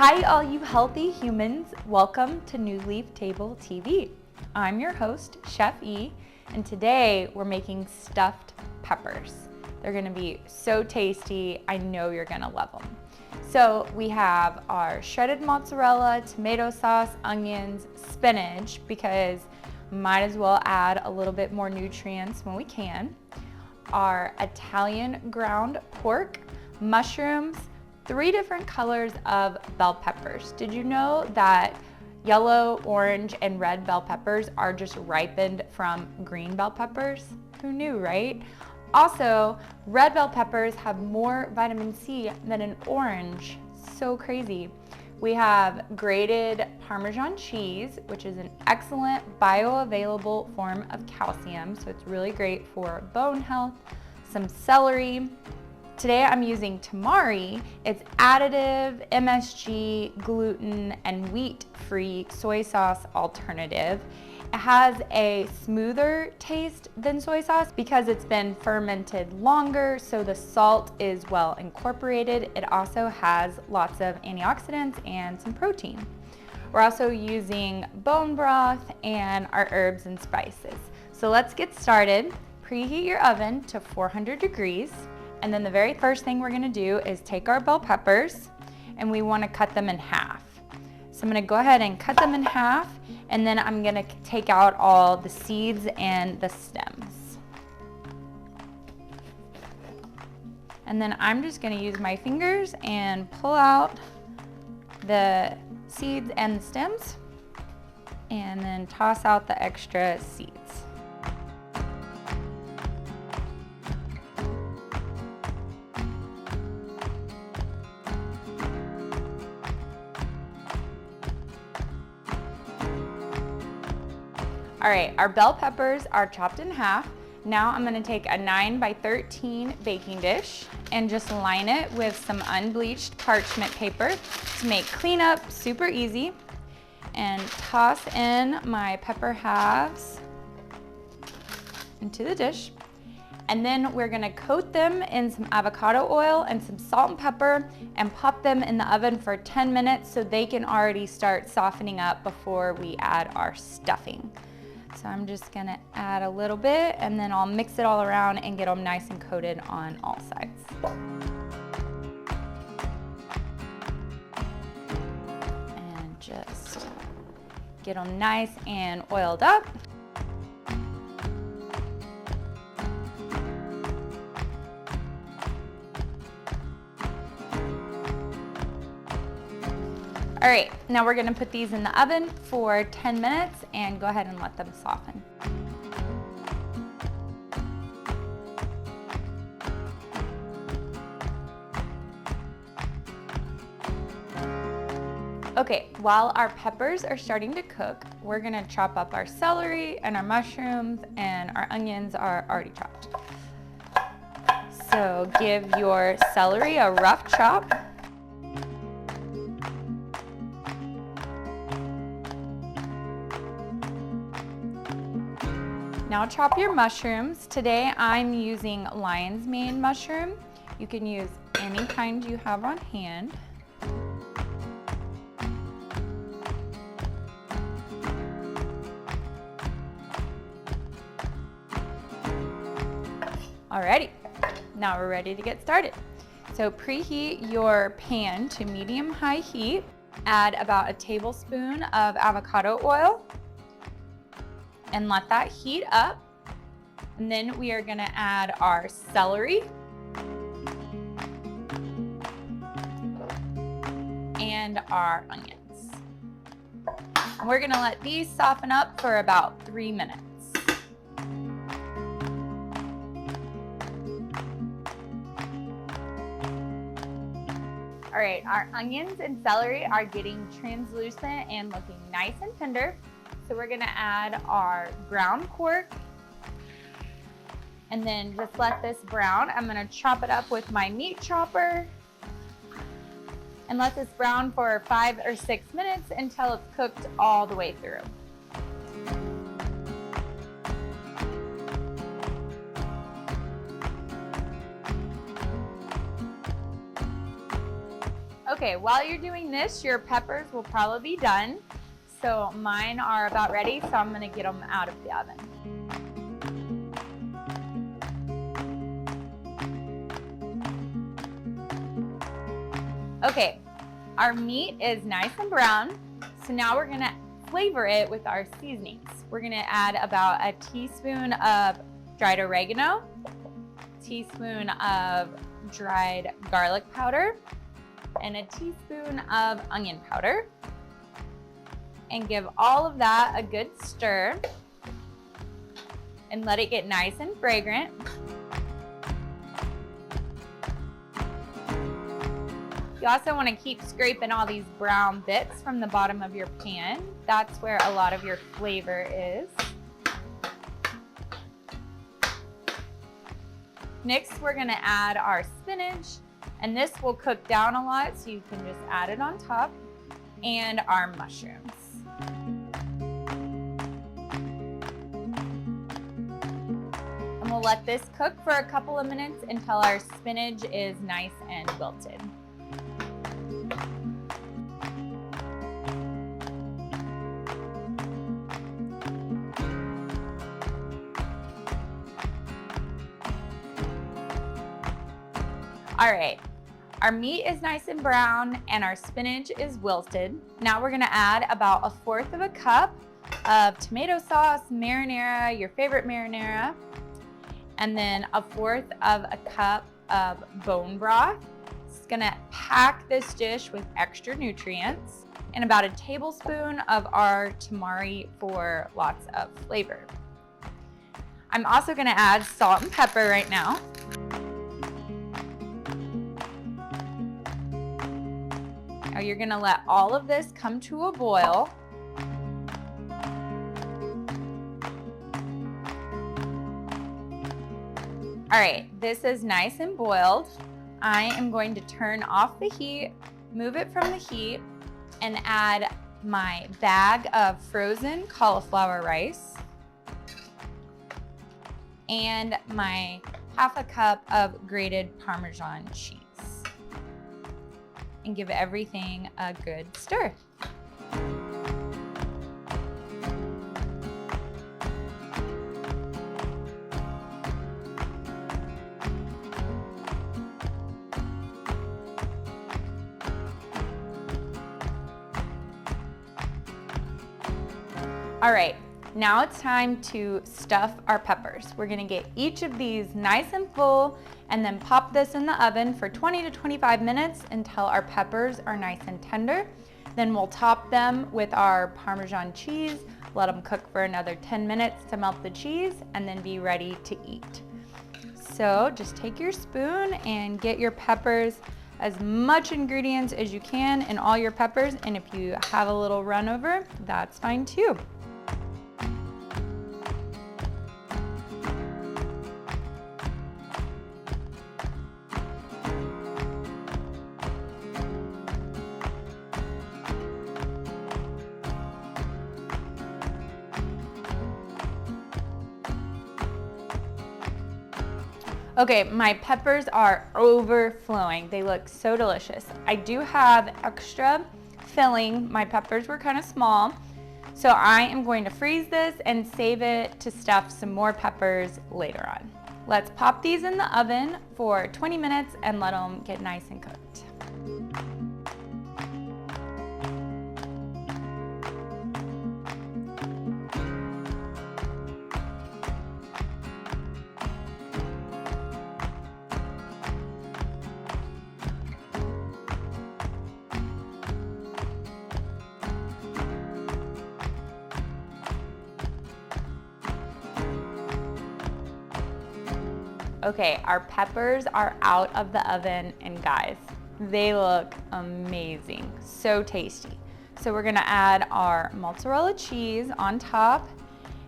Hi all you healthy humans, welcome to New Leaf Table TV. I'm your host, Chef E, and today we're making stuffed peppers. They're gonna be so tasty, I know you're gonna love them. So we have our shredded mozzarella, tomato sauce, onions, spinach, because might as well add a little bit more nutrients when we can. Our Italian ground pork, mushrooms, 3 different colors of bell peppers. Did you know that yellow, orange, and red bell peppers are just ripened from green bell peppers? Who knew, right? Also, red bell peppers have more vitamin C than an orange. So crazy. We have grated Parmesan cheese, which is an excellent bioavailable form of calcium, so it's really great for bone health. Some celery. Today I'm using tamari. It's additive, MSG, gluten, and wheat-free soy sauce alternative. It has a smoother taste than soy sauce because it's been fermented longer, so the salt is well incorporated. It also has lots of antioxidants and some protein. We're also using bone broth and our herbs and spices. So let's get started. Preheat your oven to 400 degrees. And then the very first thing we're gonna do is take our bell peppers and we wanna cut them in half. So I'm gonna go ahead and cut them in half, and then I'm gonna take out all the seeds and the stems. And then I'm just gonna use my fingers and pull out the seeds and the stems, and then toss out the extra seeds. All right, our bell peppers are chopped in half. Now I'm gonna take a 9 by 13 baking dish and just line it with some unbleached parchment paper to make cleanup super easy, and toss in my pepper halves into the dish. And then we're gonna coat them in some avocado oil and some salt and pepper and pop them in the oven for 10 minutes so they can already start softening up before we add our stuffing. So I'm just gonna add a little bit, and then I'll mix it all around and get them nice and coated on all sides. And just get them nice and oiled up. All right, now we're gonna put these in the oven for 10 minutes and go ahead and let them soften. Okay, while our peppers are starting to cook, we're gonna chop up our celery and our mushrooms, and our onions are already chopped. So give your celery a rough chop. Now chop your mushrooms. Today I'm using lion's mane mushroom. You can use any kind you have on hand. Alrighty, now we're ready to get started. So preheat your pan to medium-high heat. Add about a tablespoon of avocado oil and let that heat up. And then we are gonna add our celery and our onions. And we're gonna let these soften up for about 3 minutes. All right, our onions and celery are getting translucent and looking nice and tender. So we're gonna add our ground pork, and then just let this brown. I'm gonna chop it up with my meat chopper and let this brown for 5 or 6 minutes until it's cooked all the way through. Okay, while you're doing this, your peppers will probably be done. So mine are about ready, so I'm gonna get them out of the oven. Okay, our meat is nice and brown, so now we're gonna flavor it with our seasonings. We're gonna add about a teaspoon of dried oregano, teaspoon of dried garlic powder, and a teaspoon of onion powder. And give all of that a good stir and let it get nice and fragrant. You also want to keep scraping all these brown bits from the bottom of your pan. That's where a lot of your flavor is. Next, we're going to add our spinach, and this will cook down a lot, so you can just add it on top, and our mushrooms. And we'll let this cook for a couple of minutes until our spinach is nice and wilted. All right, our meat is nice and brown and our spinach is wilted. Now we're gonna add about 1/4 cup of tomato sauce, marinara, your favorite marinara, and then 1/4 cup of bone broth. It's gonna pack this dish with extra nutrients, and about a tablespoon of our tamari for lots of flavor. I'm also gonna add salt and pepper right now. Now you're gonna let all of this come to a boil. All right, this is nice and boiled. I am going to turn off the heat, move it from the heat, and add my bag of frozen cauliflower rice and my 1/2 cup of grated Parmesan cheese. And give everything a good stir. All right, now it's time to stuff our peppers. We're gonna get each of these nice and full and then pop this in the oven for 20 to 25 minutes until our peppers are nice and tender. Then we'll top them with our Parmesan cheese, let them cook for another 10 minutes to melt the cheese, and then be ready to eat. So just take your spoon and get your peppers, as much ingredients as you can in all your peppers, and if you have a little run over, that's fine too. Okay, my peppers are overflowing. They look so delicious. I do have extra filling. My peppers were kind of small, so I am going to freeze this and save it to stuff some more peppers later on. Let's pop these in the oven for 20 minutes and let them get nice and cooked. Okay, our peppers are out of the oven, and guys, they look amazing, so tasty. So we're gonna add our mozzarella cheese on top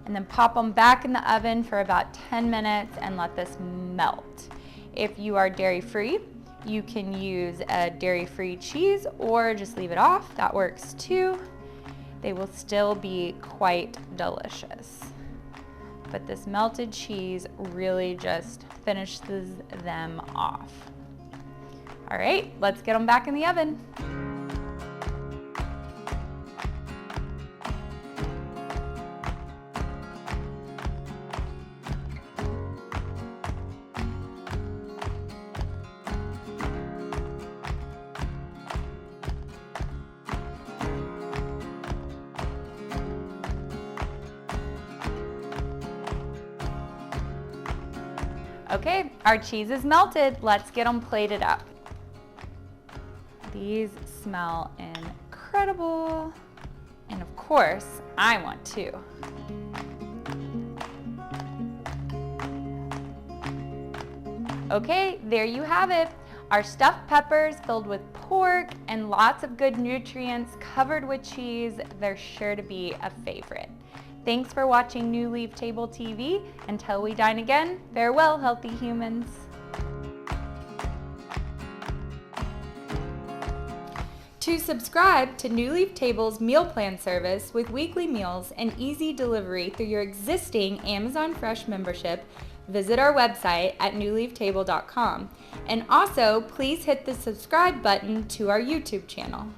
and then pop them back in the oven for about 10 minutes and let this melt. If you are dairy-free, you can use a dairy-free cheese or just leave it off, that works too. They will still be quite delicious. But this melted cheese really just finishes them off. All right, let's get them back in the oven. Okay, our cheese is melted. Let's get them plated up. These smell incredible. And of course, I want to. Okay, there you have it. Our stuffed peppers filled with pork and lots of good nutrients covered with cheese. They're sure to be a favorite. Thanks for watching New Leaf Table TV. Until we dine again, farewell, healthy humans. To subscribe to New Leaf Table's meal plan service with weekly meals and easy delivery through your existing Amazon Fresh membership, visit our website at newleaftable.com. And also, please hit the subscribe button to our YouTube channel.